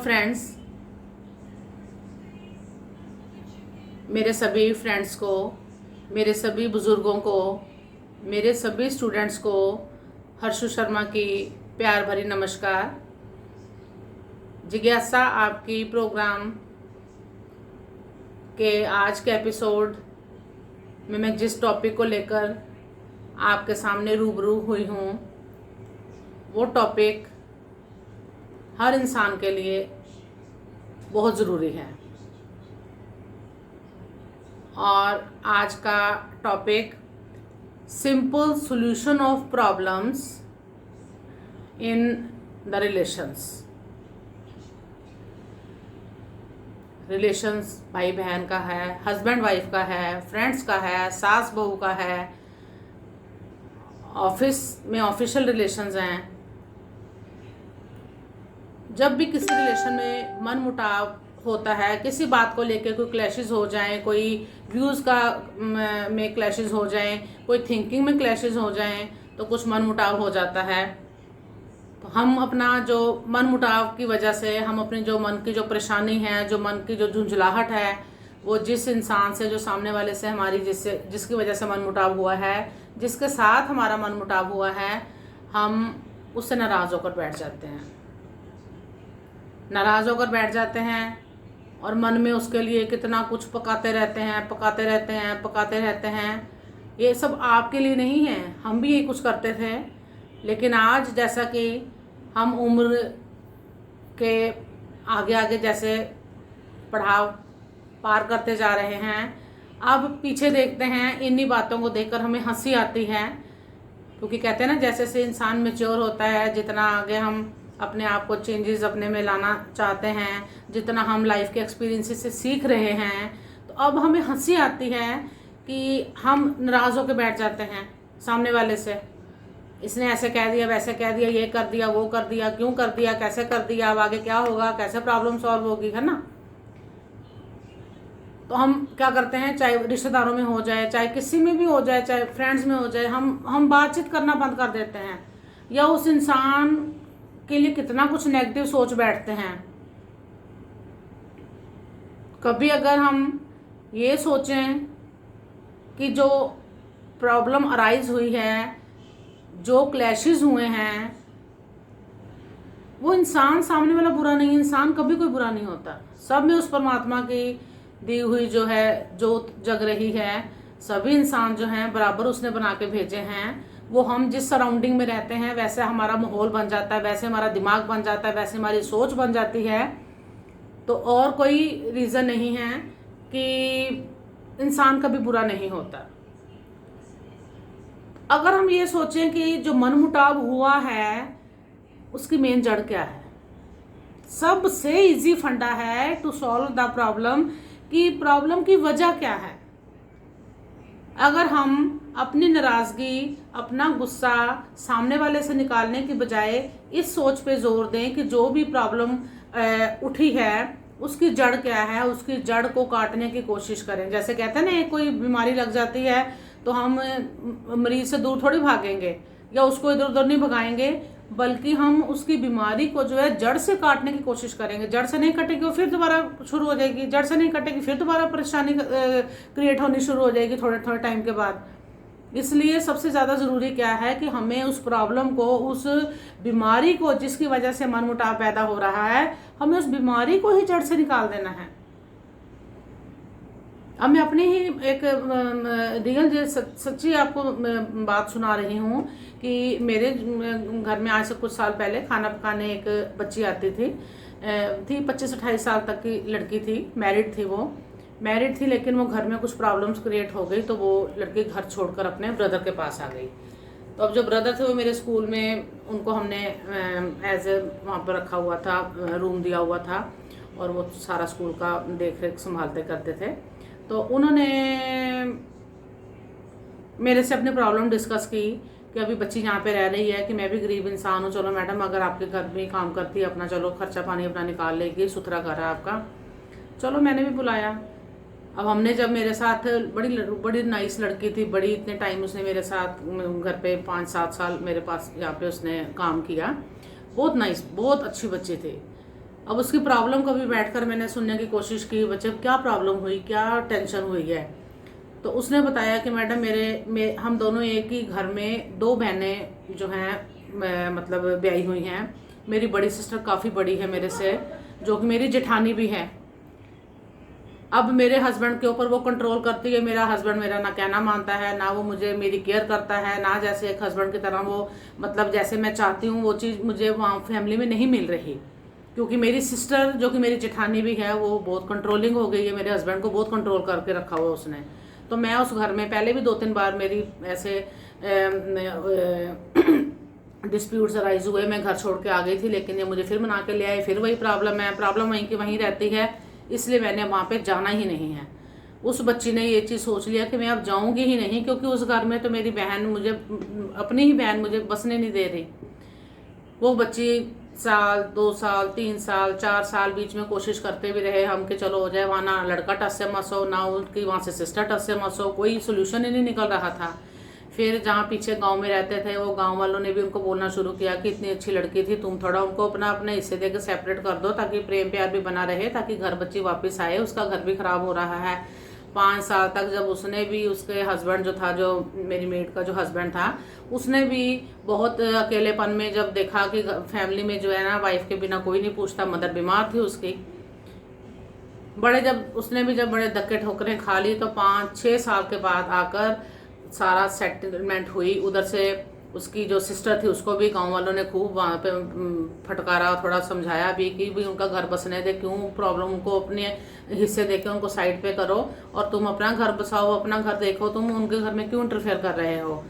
Friends, मेरे सभी friends को, मेरे सभी बुज़ुर्गों को, मेरे सभी स्टूडेंट्स को हर्षु शर्मा की प्यार भरी नमस्कार। जिज्ञासा आपकी प्रोग्राम के आज के एपिसोड में मैं जिस टॉपिक को लेकर आपके सामने रूबरू हुई हूँ, वो टॉपिक हर इंसान के लिए बहुत ज़रूरी है। और आज का topic simple solution of problems in the relations भाई बहन का है, हस्बैंड वाइफ का है, फ्रेंड्स का है, सास बहू का है, ऑफिस में ऑफिशियल रिलेशंस हैं। जब भी किसी रिलेशन में मन मुटाव होता है, किसी बात को लेकर कोई क्लैशेस हो जाएं, कोई व्यूज़ का में क्लैशेस हो जाएं, कोई थिंकिंग में क्लैशेस हो जाएं, तो कुछ मन मुटाव हो जाता है। तो हम अपना जो मन मुटाव की वजह से हम अपनी जो मन की जो परेशानी है, जो मन की जो झुंझलाहट है, वो जिस इंसान से, जो सामने वाले से हमारी जिसकी वजह से मन मुटाव हुआ है, जिसके साथ हमारा मन मुटाव हुआ है, हम उससे नाराज़ होकर बैठ जाते हैं। नाराज़ होकर बैठ जाते हैं और मन में उसके लिए कितना कुछ पकाते रहते हैं। ये सब आपके लिए नहीं है, हम भी यही कुछ करते थे। लेकिन आज जैसा कि हम उम्र के आगे आगे जैसे पड़ाव पार करते जा रहे हैं, अब पीछे देखते हैं, इन्हीं बातों को देखकर हमें हंसी आती है। क्योंकि कहते हैं ना, जैसे जैसे इंसान मैच्योर होता है, जितना आगे हम अपने आप को चेंजेस अपने में लाना चाहते हैं, जितना हम लाइफ के एक्सपीरियंसेस से सीख रहे हैं, तो अब हमें हंसी आती है कि हम नाराज़ होकर बैठ जाते हैं सामने वाले से। इसने ऐसे कह दिया, वैसे कह दिया, ये कर दिया, वो कर दिया, क्यों कर दिया, कैसे कर दिया, अब आगे क्या होगा, कैसे प्रॉब्लम सॉल्व होगी, है ना। तो हम क्या करते हैं, चाहे रिश्तेदारों में हो जाए, चाहे किसी में भी हो जाए, चाहे फ्रेंड्स में हो जाए, हम बातचीत करना बंद कर देते हैं, या उस इंसान के लिए कितना कुछ नेगेटिव सोच बैठते हैं। कभी अगर हम ये सोचें कि जो प्रॉब्लम अराइज हुई है, जो क्लैशेस हुए हैं, वो इंसान सामने वाला बुरा नहीं, इंसान कभी कोई बुरा नहीं होता। सब में उस परमात्मा की दी हुई जो है जोत जग रही है। सभी इंसान जो हैं बराबर उसने बना के भेजे हैं। वो हम जिस सराउंडिंग में रहते हैं, वैसे हमारा माहौल बन जाता है, वैसे हमारा दिमाग बन जाता है, वैसे हमारी सोच बन जाती है। तो और कोई रीज़न नहीं है कि इंसान कभी बुरा नहीं होता। अगर हम ये सोचें कि जो मनमुटाव हुआ है, उसकी मेन जड़ क्या है, सबसे इजी फंडा है टू सॉल्व द प्रॉब्लम, कि प्रॉब्लम की वजह क्या है। अगर हम अपनी नाराज़गी, अपना गुस्सा सामने वाले से निकालने की बजाय इस सोच पे जोर दें कि जो भी प्रॉब्लम उठी है, उसकी जड़ क्या है, उसकी जड़ को काटने की कोशिश करें। जैसे कहते हैं ना, कोई बीमारी लग जाती है तो हम मरीज से दूर थोड़ी भागेंगे, या उसको इधर उधर नहीं भगाएंगे, बल्कि हम उसकी बीमारी को जो है जड़ से काटने की कोशिश करेंगे। जड़ से नहीं कटेगी वो फिर दोबारा शुरू हो जाएगी, जड़ से नहीं कटेगी फिर दोबारा परेशानी क्रिएट होनी शुरू हो जाएगी थोड़े थोड़े टाइम के बाद। इसलिए सबसे ज़्यादा ज़रूरी क्या है कि हमें उस प्रॉब्लम को, उस बीमारी को, जिसकी वजह से मनमुटाव पैदा हो रहा है, हमें उस बीमारी को ही जड़ से निकाल देना है। अब मैं अपनी ही एक रियल सच्ची आपको बात सुना रही हूँ कि मेरे घर में आज से कुछ साल पहले खाना पकाने एक बच्ची आती थी 25-28 साल तक की लड़की थी, मैरिड थी, लेकिन वो घर में कुछ प्रॉब्लम्स क्रिएट हो गई, तो वो लड़की घर छोड़कर अपने ब्रदर के पास आ गई। तो अब जो ब्रदर थे वो मेरे स्कूल में, उनको हमने एज ए वहाँ पर रखा हुआ था, रूम दिया हुआ था, और वो सारा स्कूल का देख रेख संभालते करते थे। तो उन्होंने मेरे से अपनी प्रॉब्लम डिस्कस की कि अभी बच्ची यहाँ पे रह रही है, कि मैं भी गरीब इंसान हूँ, चलो मैडम अगर आपके घर में काम करती है, अपना चलो खर्चा पानी अपना निकाल लेगी, सुथरा घर है आपका। चलो मैंने भी बुलाया। अब हमने जब मेरे साथ बड़ी नाइस लड़की थी, बड़ी इतने टाइम उसने मेरे साथ घर पे 5-7 साल मेरे पास यहाँ पे उसने काम किया, बहुत नाइस, बहुत अच्छी बच्ची थी। अब उसकी प्रॉब्लम को भी बैठकर मैंने सुनने की कोशिश की, बच्चे क्या प्रॉब्लम हुई, क्या टेंशन हुई है। तो उसने बताया कि मैडम हम दोनों एक ही घर में, दो बहनें जो हैं मतलब ब्याही हुई हैं। मेरी बड़ी सिस्टर काफ़ी बड़ी है मेरे से, जो कि मेरी जेठानी भी है। अब मेरे हस्बैंड के ऊपर वो कंट्रोल करती है। मेरा हस्बैंड मेरा ना कहना मानता है, ना वो मुझे मेरी केयर करता है, ना जैसे एक हस्बैंड की तरह वो मतलब जैसे मैं चाहती हूँ वो चीज़ मुझे वहाँ फैमिली में नहीं मिल रही। क्योंकि मेरी सिस्टर जो कि मेरी जेठानी भी है वो बहुत कंट्रोलिंग हो गई है, मेरे हस्बैंड को बहुत कंट्रोल करके रखा हुआ उसने। तो मैं उस घर में पहले भी 2-3 बार मेरी ऐसे डिस्प्यूट्स अराइज हुए, मैं घर छोड़ के आ गई थी, लेकिन ये मुझे फिर मना के ले आए। फिर वही प्रॉब्लम है, प्रॉब्लम वहीं की वहीं रहती है, इसलिए मैंने वहाँ पे जाना ही नहीं है। उस बच्ची ने ये चीज़ सोच लिया कि मैं अब जाऊँगी ही नहीं, क्योंकि उस घर में तो मेरी बहन मुझे, अपनी ही बहन मुझे बसने नहीं दे रही। वो बच्ची साल, 2 साल, 3 साल, 4 साल बीच में कोशिश करते भी रहे हम कि चलो हो जाए, वहाँ ना लड़का टच से मस हो, ना उनकी वहाँ से सिस्टर टच से मस हो, कोई सोल्यूशन ही नहीं निकल रहा था। फिर जहाँ पीछे गांव में रहते थे, वो गांव वालों ने भी उनको बोलना शुरू किया कि इतनी अच्छी लड़की थी, तुम थोड़ा उनको अपना अपने हिस्से देकर सेपरेट कर दो, ताकि प्रेम प्यार भी बना रहे, ताकि घर बच्ची वापस आए। उसका घर भी खराब हो रहा है। 5 साल तक जब उसने भी, उसके हस्बैंड जो था, जो मेरी मेड का जो हस्बैंड था, उसने भी बहुत अकेलेपन में जब देखा कि फैमिली में जो है ना वाइफ के बिना कोई नहीं पूछता, मदर बीमार थी उसकी, जब बड़े धक्के ठोकरें खा ली, तो 5-6 साल के बाद आकर सारा सेटलमेंट हुई। उधर से उसकी जो सिस्टर थी उसको भी गांव वालों ने खूब वहाँ पे फटकारा, थोड़ा समझाया भी कि भी उनका घर बसने दे, क्यों प्रॉब्लम को अपने हिस्से देके उनको साइड पे करो, और तुम अपना घर बसाओ, अपना घर देखो, तुम उनके घर में क्यों इंटरफेयर कर रहे हो।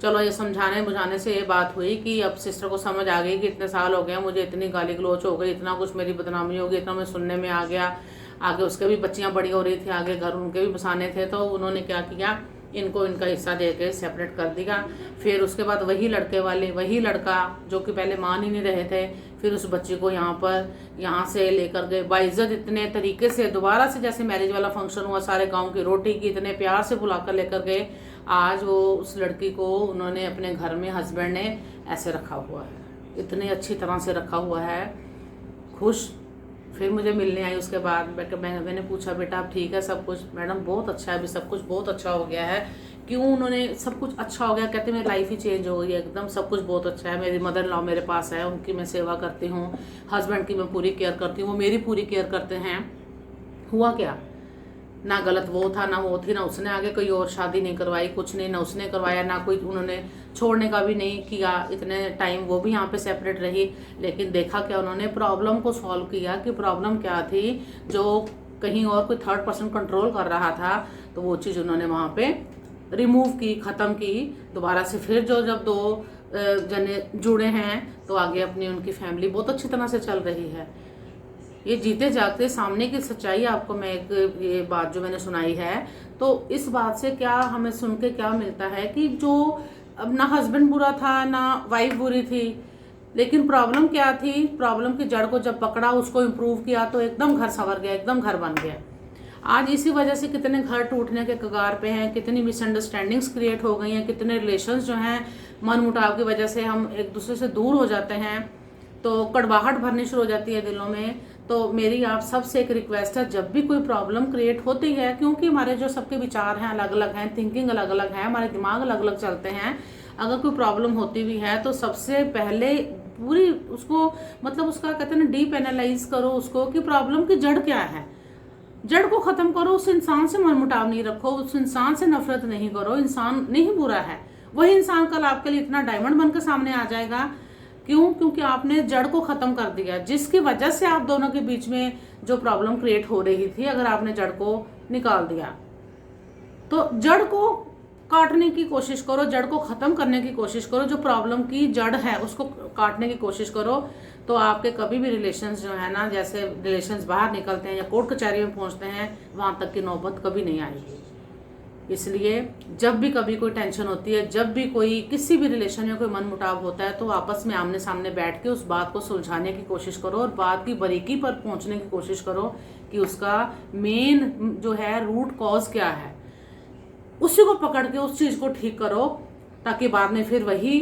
चलो ये समझाने बुझाने से ये बात हुई कि अब सिस्टर को समझ आ गई कि इतने साल हो गए, मुझे इतनी गाली गलोच हो गई, इतना कुछ मेरी बदनामी हो गई, इतना मैं सुनने में आ गया। आगे उसके भी बच्चियां बड़ी हो रही थी, आगे घर उनके भी बसाने थे, तो उन्होंने क्या किया, इनको इनका हिस्सा दे के सेपरेट कर दिया। फिर उसके बाद वही लड़का जो कि पहले मान ही नहीं रहे थे, फिर उस बच्ची को यहाँ से लेकर गए बाइज्जत, इतने तरीके से दोबारा से जैसे मैरिज वाला फंक्शन हुआ, सारे गांव की रोटी की इतने प्यार से बुलाकर लेकर गए। आज वो उस लड़की को उन्होंने अपने घर में, हस्बैंड ने ऐसे रखा हुआ है, इतनी अच्छी तरह से रखा हुआ है, खुश। फिर मुझे मिलने आई उसके बाद, मैंने पूछा बेटा अब ठीक है सब कुछ? मैडम बहुत अच्छा है, अभी सब कुछ बहुत अच्छा हो गया है। क्यों? उन्होंने सब कुछ अच्छा हो गया, कहते मेरी लाइफ ही चेंज हो गई है एकदम, सब कुछ बहुत अच्छा है। मेरी मदर लॉ मेरे पास है, उनकी मैं सेवा करती हूँ, हस्बैंड की मैं पूरी केयर करती हूँ, वो मेरी पूरी केयर करते हैं। हुआ क्या, ना गलत वो था, ना वो थी, ना उसने आगे कोई और शादी नहीं करवाई, कुछ नहीं, ना उसने करवाया, ना कोई उन्होंने छोड़ने का भी नहीं किया। इतने टाइम वो भी यहाँ पे सेपरेट रही, लेकिन देखा क्या, उन्होंने प्रॉब्लम को सॉल्व किया कि प्रॉब्लम क्या थी, जो कहीं और कोई थर्ड पर्सन कंट्रोल कर रहा था, तो वो चीज़ उन्होंने वहाँ पे रिमूव की, ख़त्म की। दोबारा से फिर जब दो जने जुड़े हैं, तो आगे अपनी उनकी फैमिली बहुत अच्छी तरह से चल रही है। ये जीते जागते सामने की सच्चाई आपको मैं एक ये बात जो मैंने सुनाई है, तो इस बात से क्या हमें सुन के क्या मिलता है कि जो अब ना हस्बैंड बुरा था, ना वाइफ बुरी थी, लेकिन प्रॉब्लम क्या थी, प्रॉब्लम की जड़ को जब पकड़ा, उसको इम्प्रूव किया, तो एकदम घर संवर गया, एकदम घर बन गया। आज इसी वजह से कितने घर टूटने के कगार पे हैं, कितनी मिसअंडरस्टैंडिंग्स क्रिएट हो गई हैं, कितने रिलेशंस जो हैं मन मुटाव की वजह से हम एक दूसरे से दूर हो जाते हैं, तो कड़वाहट भरनी शुरू हो जाती है दिलों में। तो मेरी आप सबसे एक रिक्वेस्ट है, जब भी कोई प्रॉब्लम क्रिएट होती है, क्योंकि हमारे जो सबके विचार हैं अलग अलग हैं, थिंकिंग अलग अलग है, हमारे दिमाग अलग अलग चलते हैं, अगर कोई प्रॉब्लम होती भी है तो सबसे पहले पूरी उसको मतलब उसका कहते हैं ना डीप एनालाइज करो उसको कि प्रॉब्लम की जड़ क्या है, जड़ को खत्म करो। उस इंसान से मनमुटाव नहीं रखो, उस इंसान से नफरत नहीं करो, इंसान नहीं बुरा है, वही इंसान कल आपके लिए इतना डायमंड बनकर सामने आ जाएगा। क्यों? क्योंकि आपने जड़ को खत्म कर दिया, जिसकी वजह से आप दोनों के बीच में जो प्रॉब्लम क्रिएट हो रही थी, अगर आपने जड़ को निकाल दिया, तो जड़ को काटने की कोशिश करो, जड़ को खत्म करने की कोशिश करो, जो प्रॉब्लम की जड़ है उसको काटने की कोशिश करो, तो आपके कभी भी रिलेशंस जो है ना, जैसे रिलेशंस बाहर निकलते हैं या कोर्ट कचहरी में पहुंचते हैं, वहां तक की नौबत कभी नहीं आएगी। इसलिए जब भी कभी कोई टेंशन होती है, जब भी कोई किसी भी रिलेशन में कोई मनमुटाव होता है, तो आपस में आमने सामने बैठ के उस बात को सुलझाने की कोशिश करो और बात की बारीकी पर पहुंचने की कोशिश करो कि उसका मेन जो है रूट कॉज क्या है, उसी को पकड़ के उस चीज़ को ठीक करो, ताकि बाद में फिर वही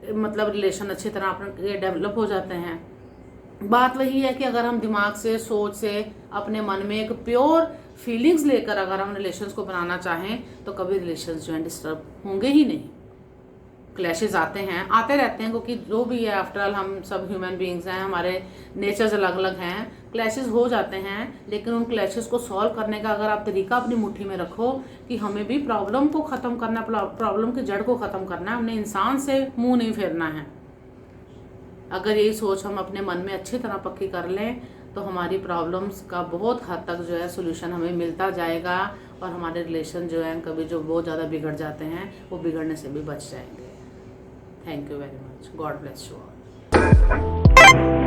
मतलब रिलेशन अच्छी तरह अपने डेवलप हो जाते हैं। बात वही है कि अगर हम दिमाग से, सोच से, अपने मन में एक प्योर फीलिंग्स लेकर अगर हम रिलेशंस को बनाना चाहें तो कभी रिलेशंस जो है डिस्टर्ब होंगे ही नहीं। क्लैशेस आते रहते हैं, क्योंकि जो भी है आफ्टर ऑल हम सब ह्यूमन बीइंग्स हैं, हमारे नेचर्स अलग अलग हैं, क्लैशेस हो जाते हैं। लेकिन उन क्लैशेस को सॉल्व करने का अगर आप तरीका अपनी मुट्ठी में रखो कि हमें भी प्रॉब्लम को ख़त्म करना, प्रॉब्लम की जड़ को ख़त्म करना है, हमने इंसान से मुंह नहीं फेरना है। अगर यही सोच हम अपने मन में अच्छी तरह पक्की कर लें तो हमारी प्रॉब्लम्स का बहुत हद तक जो है सोल्यूशन हमें मिलता जाएगा, और हमारे रिलेशन जो है कभी जो बहुत ज़्यादा बिगड़ जाते हैं वो बिगड़ने से भी बच जाएंगे। Thank you very much. God bless you all.